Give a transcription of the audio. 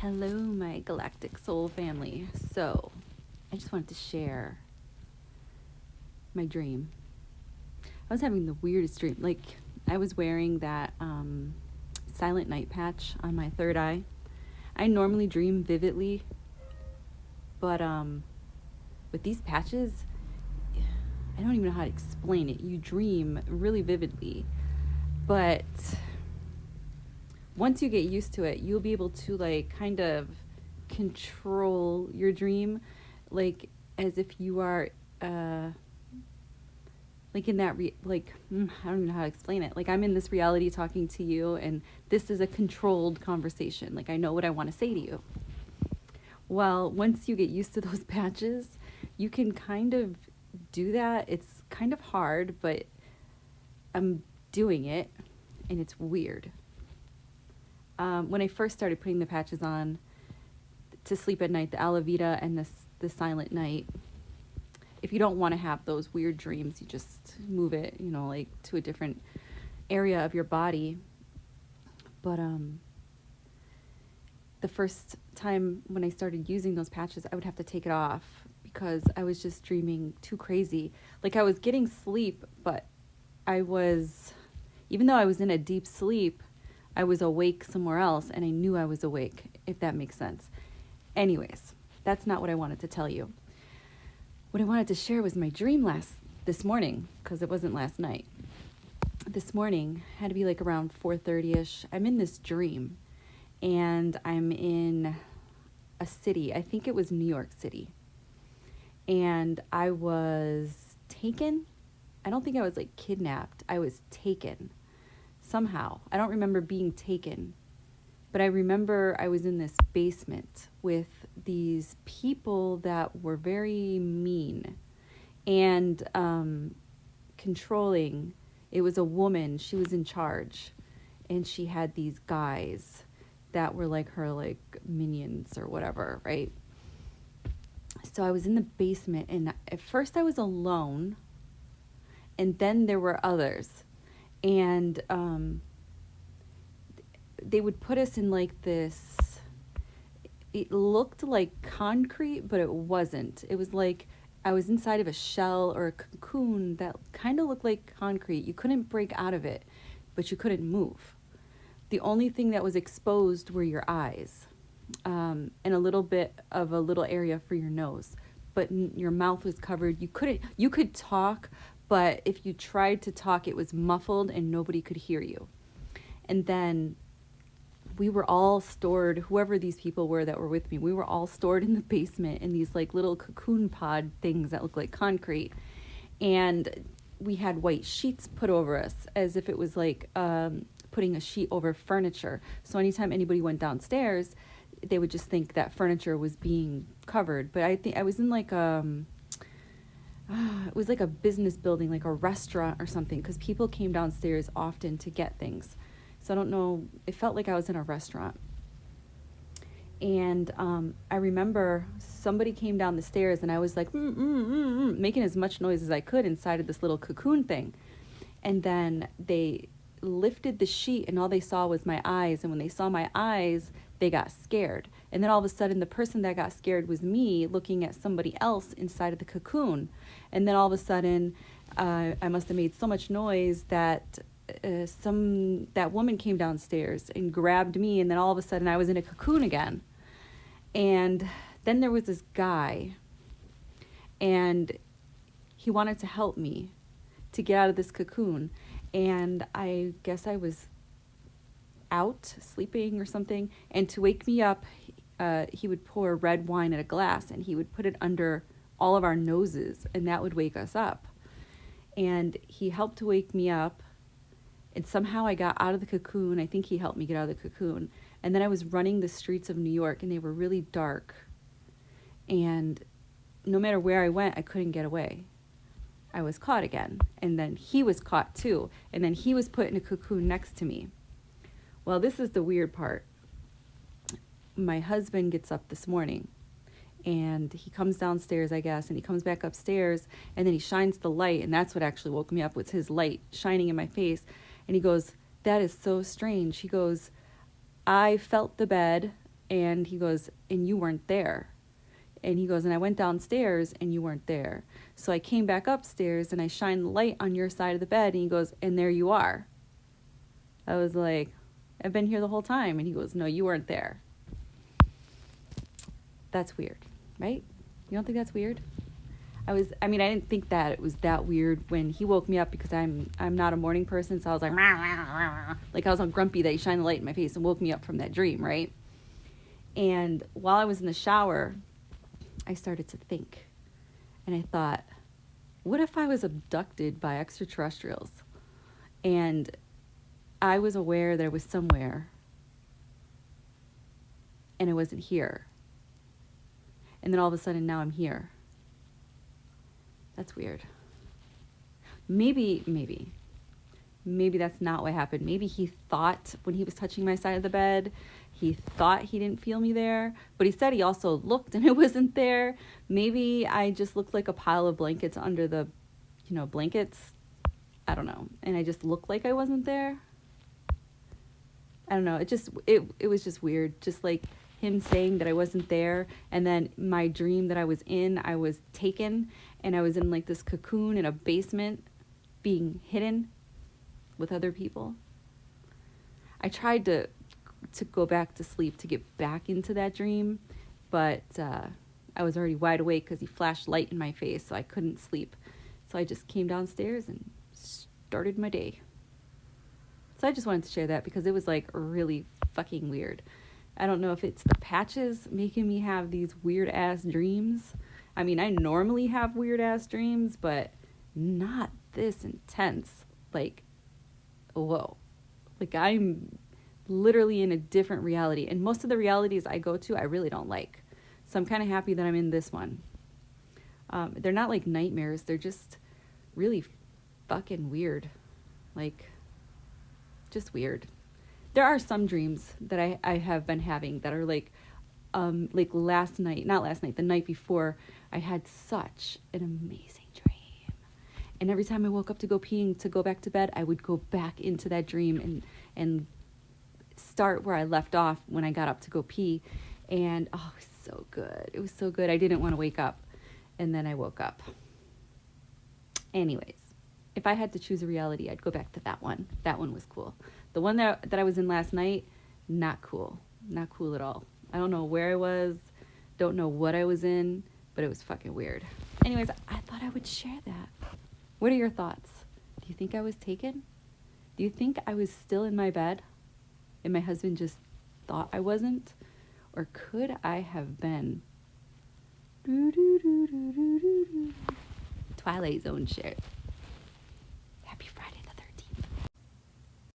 Hello, my galactic soul family. So, I just wanted to share my dream. I was having the weirdest dream. Like, I was wearing that silent night patch on my third eye. I normally dream vividly, but with these patches, I don't even know how to explain it. You dream really vividly, but once you get used to it, you'll be able to like kind of control your dream, like as if you are like in that I don't even know how to explain it. Like I'm in this reality talking to you, and this is a controlled conversation. Like I know what I want to say to you. Well, once you get used to those patches, you can kind of do that. It's kind of hard, but I'm doing it, and it's weird. When I first started putting the patches on to sleep at night, the Alavita and the Silent Night, if you don't want to have those weird dreams, you just move it, like to a different area of your body. But the first time when I started using those patches, I would have to take it off because I was just dreaming too crazy. Like I was getting sleep, but even though I was in a deep sleep, I was awake somewhere else, and I knew I was awake, if that makes sense. Anyways, that's not what I wanted to tell you. What I wanted to share was my dream this morning, because it wasn't last night. This morning, had to be like around 4:30ish. I'm in this dream, and I'm in a city. I think it was New York City. And I was taken. I don't think I was like kidnapped. I was taken. Somehow. I don't remember being taken, but I remember I was in this basement with these people that were very mean and controlling. It was a woman. She was in charge, and she had these guys that were like her like minions or whatever, right? So I was in the basement, and at first I was alone, and then there were others. And they would put us in like this, it looked like concrete, but it wasn't. It was like I was inside of a shell or a cocoon that kind of looked like concrete. You couldn't break out of it, but you couldn't move. The only thing that was exposed were your eyes, and a little bit of a little area for your nose. But your mouth was covered. You could talk, but if you tried to talk, it was muffled and nobody could hear you. And then we were all stored, whoever these people were that were with me, we were all stored in the basement in these like little cocoon pod things that look like concrete. And we had white sheets put over us as if it was like putting a sheet over furniture. So anytime anybody went downstairs, they would just think that furniture was being covered. But I think I was in like it was like a business building, like a restaurant or something, because people came downstairs often to get things. So I don't know, it felt like I was in a restaurant. And I remember somebody came down the stairs, and I was like, making as much noise as I could inside of this little cocoon thing. And then they lifted the sheet, and all they saw was my eyes. And when they saw my eyes, they got scared. And then all of a sudden, the person that got scared was me looking at somebody else inside of the cocoon. And then all of a sudden, I must have made so much noise that that woman came downstairs and grabbed me. And then all of a sudden, I was in a cocoon again. And then there was this guy, and he wanted to help me to get out of this cocoon. And I guess I was out sleeping or something, and to wake me up, he would pour red wine in a glass, and he would put it under all of our noses, and that would wake us up. And he helped to wake me up, and somehow I got out of the cocoon. I think he helped me get out of the cocoon. And then I was running the streets of New York, and they were really dark, and no matter where I went, I couldn't get away. I was caught again, and then he was caught too, and then he was put in a cocoon next to me. Well, this is the weird part. My husband gets up this morning, and he comes downstairs, I guess, and he comes back upstairs, and then he shines the light, and that's what actually woke me up, was his light shining in my face. And he goes, "That is so strange." He goes, "I felt the bed, And he goes, and you weren't there. And he goes, and I went downstairs and you weren't there. So I came back upstairs and I shined the light on your side of the bed. And he goes, and there you are. I was like, I've been here the whole time. And he goes, no, you weren't there. That's weird, right? You don't think that's weird? I didn't think that it was that weird when he woke me up, because I'm not a morning person. So I was like, rah, rah, rah. Like I was all grumpy that he shined the light in my face and woke me up from that dream, right? And while I was in the shower, I started to think. And I thought, what if I was abducted by extraterrestrials and I was aware that I was somewhere and I wasn't here? And then all of a sudden now I'm here. That's weird. Maybe that's not what happened. Maybe he thought when he was touching my side of the bed, he thought he didn't feel me there, but he said he also looked and it wasn't there. Maybe I just looked like a pile of blankets under the, blankets. I don't know. And I just looked like I wasn't there. I don't know. It was just weird. Just like him saying that I wasn't there, and then my dream that I was in, I was taken, and I was in like this cocoon in a basement being hidden with other people. I tried to go back to sleep to get back into that dream, but I was already wide awake because he flashed light in my face, so I couldn't sleep. So I just came downstairs and started my day. So I just wanted to share that because it was like really fucking weird. I don't know if it's the patches making me have these weird ass dreams. I mean, I normally have weird ass dreams, but not this intense. Like, whoa. Like I'm literally in a different reality. And most of the realities I go to, I really don't like. So I'm kind of happy that I'm in this one. They're not like nightmares. They're just really fucking weird. Like, just weird. There are some dreams that I have been having that are like not last night, the night before, I had such an amazing dream. And every time I woke up to go peeing, to go back to bed, I would go back into that dream and start where I left off when I got up to go pee. And it was so good. It was so good. I didn't want to wake up. And then I woke up. Anyways, if I had to choose a reality, I'd go back to that one. That one was cool. The one that I was in last night, not cool. Not cool at all. I don't know where I was. Don't know what I was in, but it was fucking weird. Anyways, I thought I would share that. What are your thoughts? Do you think I was taken? Do you think I was still in my bed and my husband just thought I wasn't? Or could I have been Twilight Zone shit?